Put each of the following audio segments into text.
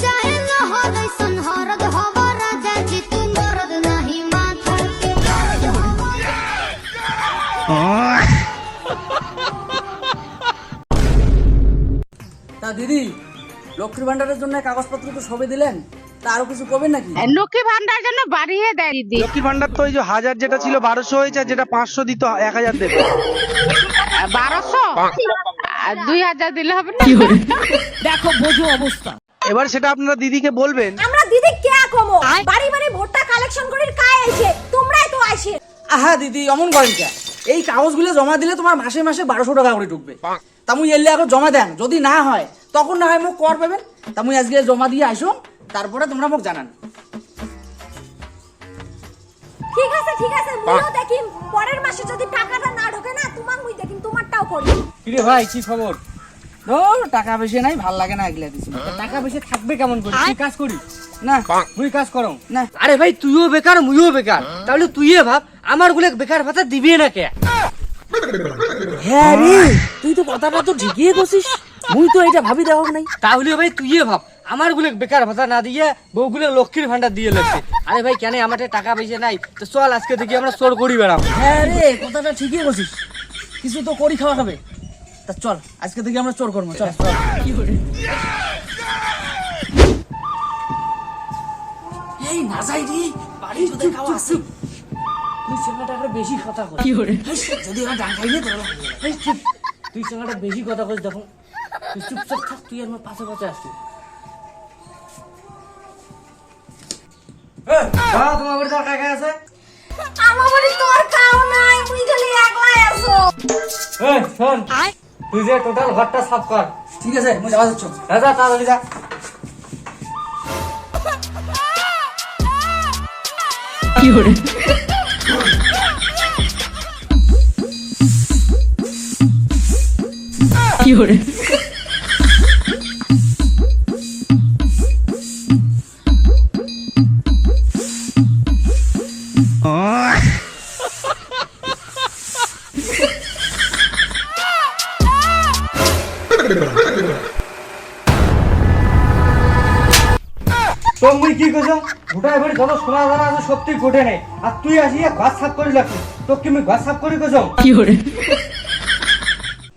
जाए लहर ऐसन हरद हवा राजा जी तू मरद नहीं माथा के তা দিদি লক্ষ্মীর ভান্ডারের জন্য কাগজপত্র তো সবে দিলেন, তা আরো কিছু করবেন নাকি? লক্ষ্মী ভান্ডার জন্য বাড়িয়ে দেয় দিদি। লক্ষ্মী ভান্ডার তো ওই যে 1000 যেটা ছিল 1200 হয়েছে, আর যেটা 500 দিত 1000 দেবে। 1200 আর 2000 দিলে হবে না? দেখো বোঝো অবস্থা। এবার সেটা আপনারা দিদিকে বলবেন। আমরা দিদি কে কমো বাড়ি বাড়ি ভোটটা কালেকশন করির কায় আইছে, তোমরাই তো আইছে। আহা দিদি অমন করেন কে? এই কাগজগুলো জমা দিলে তোমার মাসে মাসে 1200 টাকা করে ঢুকবে। তা মুই এলে আগে জমা দেন, যদি না হয় তখন না হয় মুখ কর পাবেন। তা মুই আজকে জমা দিয়ে আসুন, তারপরে তোমরা মুখ জানান। ঠিক আছে মুইও দেখি পরের মাসে যদি টাকাটা না ঢোকে না তোমার মুই দেখি তোমারটাও করি। কিরে ভাই কি খবর? ও টাকা বেশি নাই, ভাল লাগে না এগুলা দিছি। টাকা বেশি থাকবে কেমন করে? তুই কাজ করি না, মুই কাজ করো না। আরে ভাই তুইও বেকার মুইও বেকার, তাহলে তুইয়ে ভাব আমার গুলো বেকার ভাতা দিবি না কে? হ্যাঁ রে, তুই তো কথাটা তো ঠিকই করছিস, মুই তো এটা ভাবি দেওয়া নাই। তাহলে ভাই তুইয়ে ভাব আমার গুলো বেকার ভাতা না দিয়ে বউগুলো লক্ষ্মীর ভান্ডার দিয়ে লাগছে। আরে ভাই কেন আমার টাকা পয়সা নাই, তো চল আজকে থেকে আমরা চোর করি বেড়াম। হ্যাঁ রে, কথাটা ঠিকই করছিস, কিছু তো করি খাওয়া হবে। তা চল আজকে থেকে আমরা চোর করবো, চল চল। কি করে এই না যাই রে, বাড়ি যদি খাওয়া আছে তুই ছেলেটা করে বেশি কথা কর। কি করে যদি আমরা ডান খাইলে তোরা এই চুপ, তুই ছেলেটা বেশি কথা কইস। দেখো তুই চুপচাপ থাক, তুই আমার পাশে পাশে আসছিস। তোমার বাড়িতে আর কাকা আছে? আমার বাড়ি তোর কাও নাই, মুই খালি একলাই আছো। এই শোন, তুই যে টোটাল ঘরটা সাফ কর। ঠিক আছে মুই যাওয়া যাচ্ছ। যা তাড়াতাড়ি যা। কি করে কি করে তো মুই কি কইছ? গোটায় বাড়ি যত সোনা দানা আছে সত্যি গোটে নেই, আর তুই আসিয়া ঘর সাফ করি লাগছিস। তো কি আমি ঘর সাফ করি কইছ? কি করে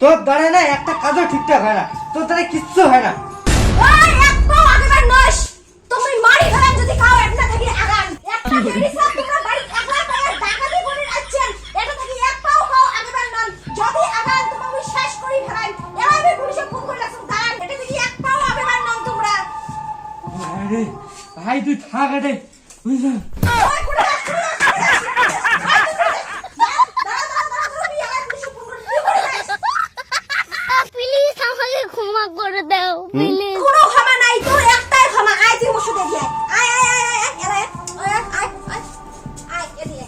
তোর দাঁড়ায় না একটা কাজও ঠিকঠাক হয় না, তোর দ্বারা কিচ্ছু হয় না। ওই এক পাও আগেবার নস, তুমি মারি ফেলাম যদি কাও একটা থেকে আগান। একটা লেডিস সব তোমরা বাড়ি একলা পায়ে ডাকাতি করে আছেন, এটা থেকে এক পাও কাও আগেবার নন। যদি আগান তোমাকে আমি শেষ করি ফেলাই। এভাবে পুলিশে ফোন করে রাখছো দাঁড়ান, এটা থেকে এক পাও আগেবার নন তোমরা। আরে ভাই তুই থাক আরে বুঝছ? ওই কোড়া প্লিজ আমাকে ক্ষমা করে দাও প্লিজ কোনো ক্ষমা নাই তো, একটাই ক্ষমা। আয় তুই মোর সাথে দিয়ে আয় আয় আয় আয় আয় আয় আয় আয় আয় এদিকে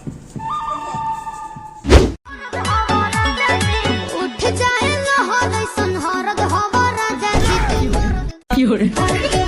उठ जाए लहर ऐसन हरद हवा राजा जी तू কি করে मरद